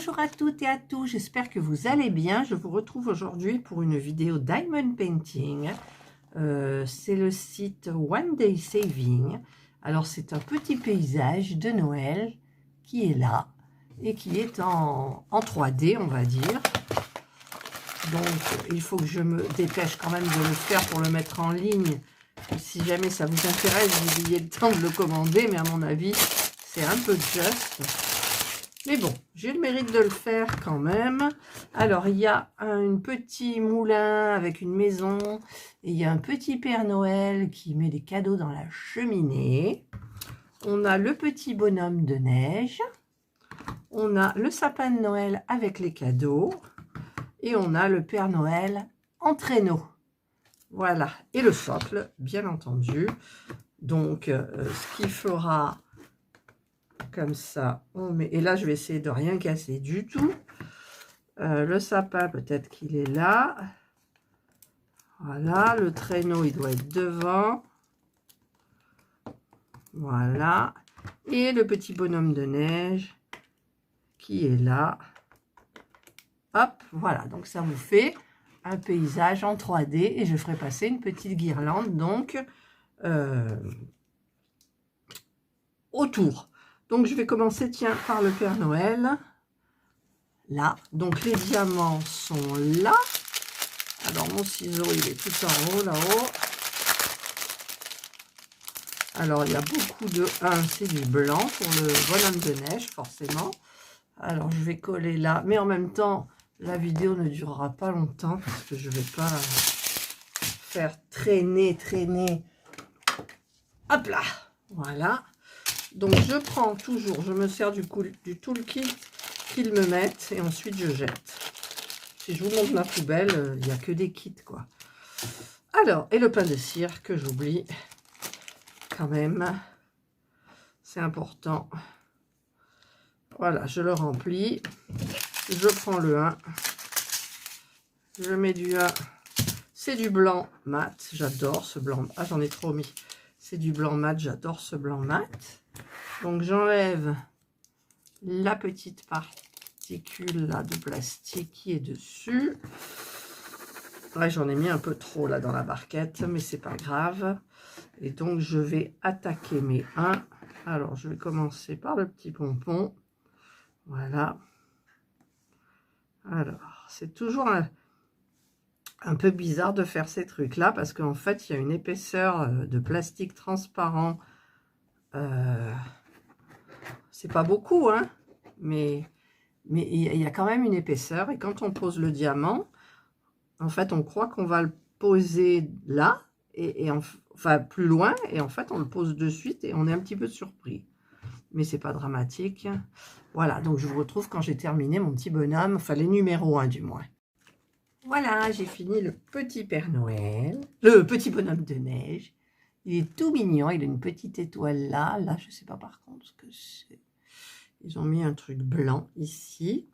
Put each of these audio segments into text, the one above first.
Bonjour à toutes et à tous, j'espère que vous allez bien. Je vous retrouve aujourd'hui pour une vidéo Diamond Painting. C'est le site One Day Saving. Alors c'est un petit paysage de Noël qui est là et qui est en 3D, on va dire. Donc il faut que je me dépêche quand même de le faire pour le mettre en ligne. Si jamais ça vous intéresse, vous ayez le temps de le commander, mais à mon avis c'est un peu juste. Mais bon, j'ai le mérite de le faire quand même. Alors, il y a un petit moulin avec une maison. Et il y a un petit Père Noël qui met des cadeaux dans la cheminée. On a le petit bonhomme de neige. On a le sapin de Noël avec les cadeaux. Et on a le Père Noël en traîneau. Voilà. Et le socle, bien entendu. Donc, ce qui fera... comme ça, on met, et là je vais essayer de rien casser du tout. Le sapin, peut-être qu'il est là. Voilà, le traîneau, il doit être devant. Voilà. Et le petit bonhomme de neige qui est là. Hop, voilà. Donc ça vous fait un paysage en 3D et je ferai passer une petite guirlande donc autour. Donc je vais commencer, tiens, par le Père Noël. Là, donc les diamants sont là. Alors mon ciseau, il est tout en haut, là-haut. Alors il y a beaucoup de 1, c'est du blanc pour le bonhomme de neige, forcément. Alors je vais coller là, mais en même temps, la vidéo ne durera pas longtemps parce que je ne vais pas faire traîner. Hop là, voilà. Donc je prends toujours, je me sers du toolkit qu'ils me mettent et ensuite je jette. Si je vous montre ma poubelle, il n'y a que des kits, quoi. Alors, et le pain de cire que j'oublie quand même. C'est important. Voilà, je le remplis. Je prends le 1. Je mets du 1. C'est du blanc mat. J'adore ce blanc. Ah, j'en ai trop mis. C'est du blanc mat. J'adore ce blanc mat. Donc, j'enlève la petite particule là de plastique qui est dessus. Ouais, j'en ai mis un peu trop là dans la barquette, mais c'est pas grave. Et donc je vais attaquer mes 1. Alors je vais commencer par le petit pompon. Voilà. Alors c'est toujours un peu bizarre de faire ces trucs là parce qu'en fait il y a une épaisseur de plastique transparent. C'est pas beaucoup, hein, mais il y a quand même une épaisseur. Et quand on pose le diamant, en fait, on croit qu'on va le poser là, enfin plus loin, et en fait, on le pose de suite et on est un petit peu surpris. Mais c'est pas dramatique. Voilà, donc je vous retrouve quand j'ai terminé mon petit bonhomme, enfin les numéros 1 du moins. Voilà, j'ai fini le petit Père Noël, le petit bonhomme de neige. Il est tout mignon, il a une petite étoile là. Là, je sais pas par contre ce que c'est. Ils ont mis un truc blanc ici.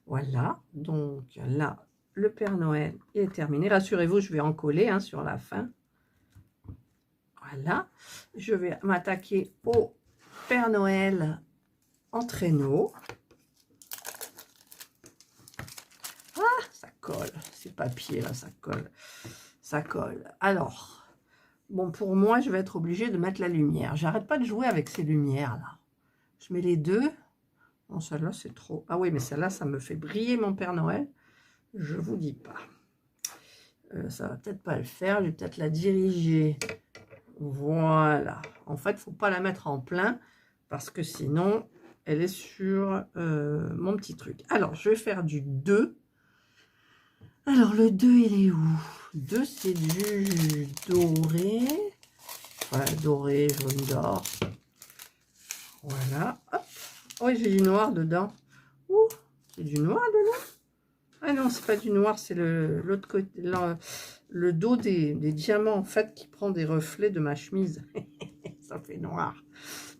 Voilà, donc là, le Père Noël est terminé. Rassurez-vous, je vais en coller hein, sur la fin. Voilà. Je vais m'attaquer au Père Noël en traîneau. Ah, ça colle. Ces papiers là, ça colle. Ça colle. Alors, bon, pour moi, je vais être obligée de mettre la lumière. J'arrête pas de jouer avec ces lumières là. Je mets les deux. Bon, celle-là, c'est trop. Ah oui, mais celle-là, ça me fait briller mon Père Noël. Je vous dis pas. Ça va peut-être pas le faire. Je vais peut-être la diriger. Voilà. En fait, il ne faut pas la mettre en plein parce que sinon, elle est sur mon petit truc. Alors, je vais faire du 2. Alors, le 2, il est où? 2, c'est du doré. Voilà, doré, jaune d'or. Voilà. Hop. Oh, j'ai du noir dedans. Ouh, c'est du noir dedans. Ah non, c'est pas du noir, c'est l'autre côté, le dos des diamants, en fait, qui prend des reflets de ma chemise. Ça fait noir.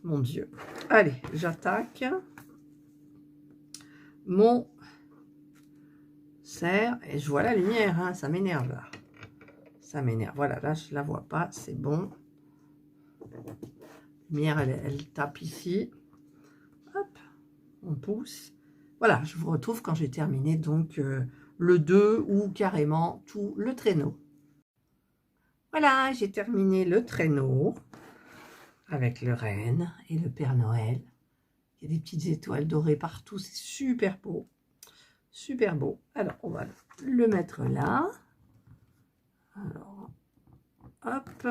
Mon Dieu. Allez, j'attaque mon serre et je vois la lumière, hein, ça m'énerve là. Ça m'énerve. Voilà, là, je la vois pas, c'est bon. La lumière, elle tape ici. Hop, on pousse. Voilà, je vous retrouve quand j'ai terminé donc le 2 ou carrément tout le traîneau. Voilà, j'ai terminé le traîneau avec le renne et le Père Noël. Il y a des petites étoiles dorées partout, c'est super beau. Super beau. Alors, on va le mettre là. Alors, hop.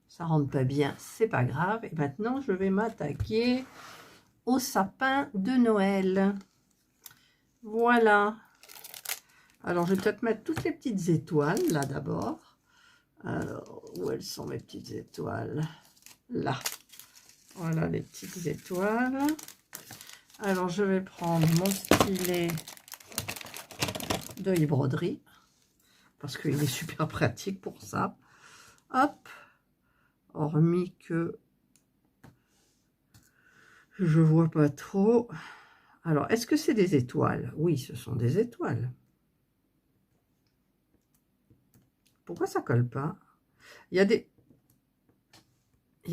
Ça rentre pas bien, c'est pas grave. Et maintenant, je vais m'attaquer au sapin de Noël. Voilà. Alors, je vais peut-être mettre toutes les petites étoiles, là, d'abord. Alors, où elles sont, mes petites étoiles? Là. Voilà, les petites étoiles. Alors, je vais prendre mon stylet de broderie, parce qu'il est super pratique pour ça. Hop. Hormis que je vois pas trop. Alors, est-ce que c'est des étoiles? Oui, ce sont des étoiles. Pourquoi ça colle pas? Il y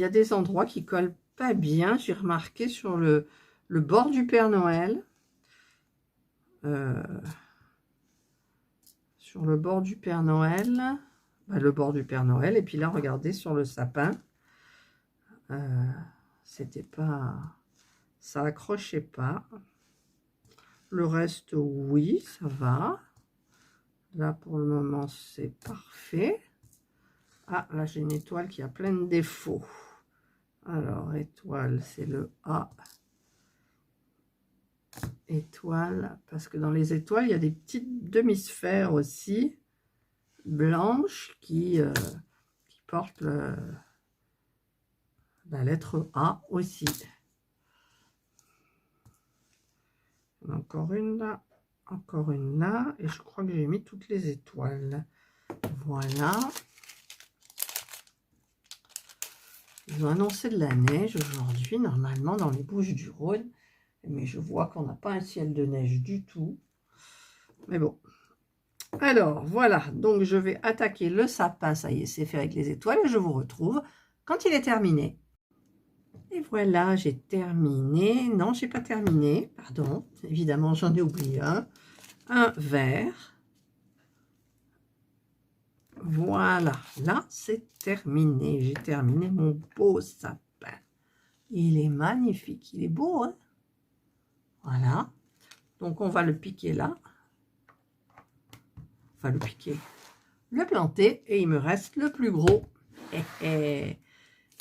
a des endroits qui collent pas bien. J'ai remarqué sur le bord du Père Noël. Sur le bord du Père Noël. Le bord du Père Noël. Et puis là, regardez, sur le sapin. C'était pas... Ça accrochait pas. Le reste, oui, ça va. Là, pour le moment, c'est parfait. Ah, là, j'ai une étoile qui a plein de défauts. Alors, étoile, c'est le A. Étoile, parce que dans les étoiles, il y a des petites demi-sphères aussi, blanches, qui portent la lettre A aussi. Encore une là, et je crois que j'ai mis toutes les étoiles. Voilà. Ils ont annoncé de la neige aujourd'hui, normalement, dans les Bouches-du-Rhône. Mais je vois qu'on n'a pas un ciel de neige du tout. Mais bon. Alors, voilà. Donc, je vais attaquer le sapin. Ça y est, c'est fait avec les étoiles. Et je vous retrouve quand il est terminé. Et voilà, j'ai terminé. Non, j'ai pas terminé. Pardon. Évidemment, j'en ai oublié un. Un vert. Voilà. Là, c'est terminé. J'ai terminé mon beau sapin. Il est magnifique. Il est beau, hein? Voilà. Donc, on va le piquer là. Enfin, le piquer. Le planter. Et il me reste le plus gros.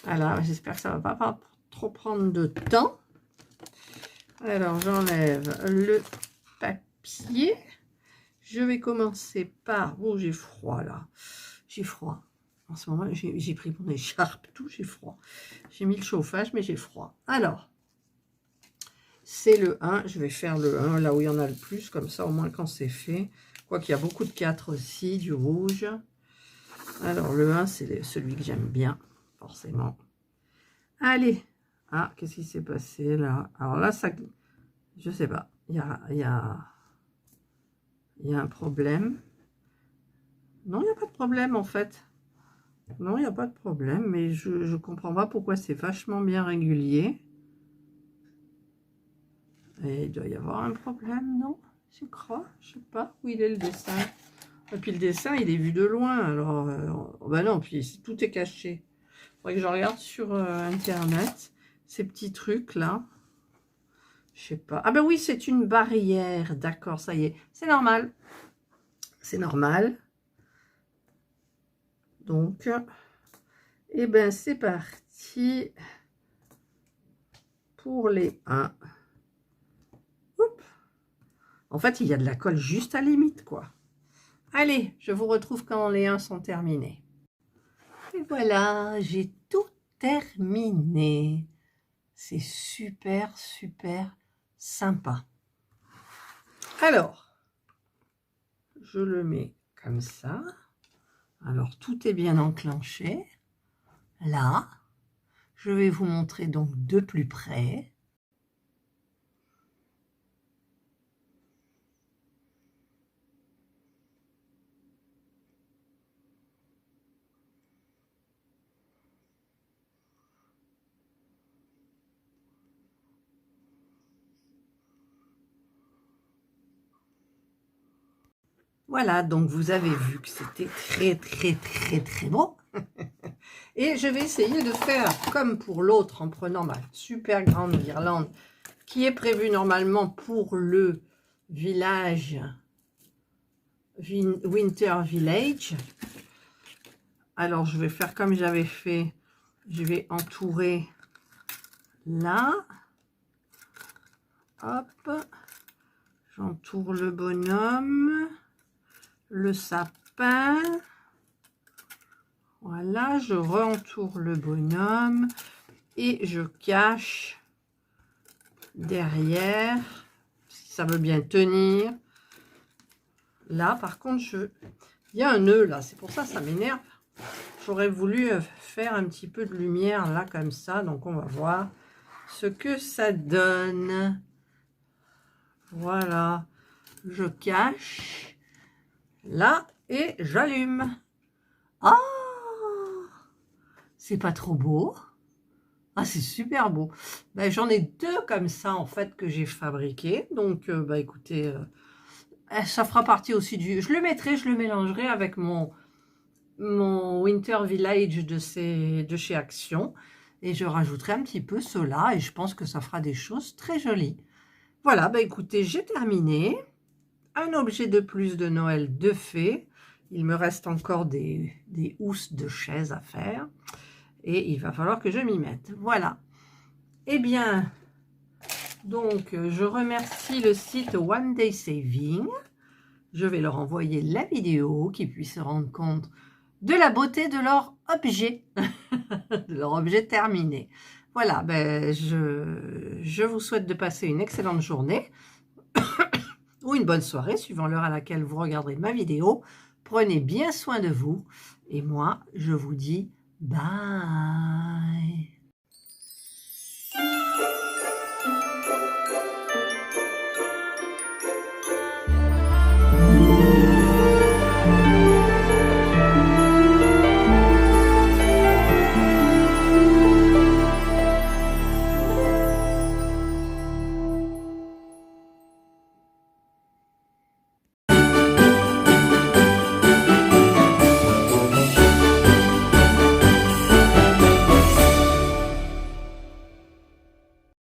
Voilà, j'espère que ça ne va pas trop prendre de temps. Alors, j'enlève le papier. Je vais commencer par... Oh, j'ai froid, là. J'ai froid. En ce moment, j'ai pris mon écharpe, tout, j'ai froid. J'ai mis le chauffage, mais j'ai froid. Alors, c'est le 1. Je vais faire le 1, là où il y en a le plus. Comme ça, au moins, quand c'est fait. Quoi qu'il y a beaucoup de 4 aussi, du rouge. Alors, le 1, c'est celui que j'aime bien, forcément. Allez. Ah, qu'est-ce qui s'est passé là? Alors là, ça... Je sais pas. Il y a un problème. Non, il n'y a pas de problème en fait. Non, il n'y a pas de problème. Mais je ne comprends pas pourquoi c'est vachement bien régulier. Et il doit y avoir un problème, non? Je crois. Je sais pas où il est le dessin. Et puis le dessin, il est vu de loin. Alors, bah non, puis tout est caché. Il faudrait que je regarde sur Internet ces petits trucs là. Je sais pas. Ah ben oui, c'est une barrière. D'accord, ça y est. C'est normal. C'est normal. Donc, eh ben c'est parti pour les 1. Oups. En fait, il y a de la colle juste à la limite, quoi. Allez, je vous retrouve quand les 1 sont terminés. Et voilà, j'ai tout terminé. C'est super, super sympa. Alors, je le mets comme ça. Alors, tout est bien enclenché. Là, je vais vous montrer donc de plus près. Voilà, donc vous avez vu que c'était très beau. Et je vais essayer de faire comme pour l'autre en prenant ma super grande guirlande qui est prévue normalement pour le village Winter Village. Alors je vais faire comme j'avais fait, je vais entourer là. Hop, j'entoure le bonhomme, le sapin. Voilà, je re-entoure le bonhomme et je cache derrière, si ça veut bien tenir. Là, par contre, il y a un nœud là, c'est pour ça que ça m'énerve. J'aurais voulu faire un petit peu de lumière là, comme ça. Donc, on va voir ce que ça donne. Voilà, je cache là et j'allume. Ah, c'est pas trop beau? Ah, c'est super beau. Ben, j'en ai deux comme ça, en fait, que j'ai fabriqué. Donc, bah, écoutez, ça fera partie aussi du... Je le mettrai, je le mélangerai avec mon Winter Village de chez Action. Et je rajouterai un petit peu cela. Et je pense que ça fera des choses très jolies. Voilà, bah, écoutez, j'ai terminé. Un objet de plus de Noël de fée. Il me reste encore des housses de chaises à faire. Et il va falloir que je m'y mette. Voilà. Eh bien, donc, je remercie le site One Day Saving. Je vais leur envoyer la vidéo, qu'ils puissent se rendre compte de la beauté de leur objet, de leur objet terminé. Voilà, ben, je vous souhaite de passer une excellente journée ou une bonne soirée, suivant l'heure à laquelle vous regarderez ma vidéo. Prenez bien soin de vous et moi, je vous dis bye.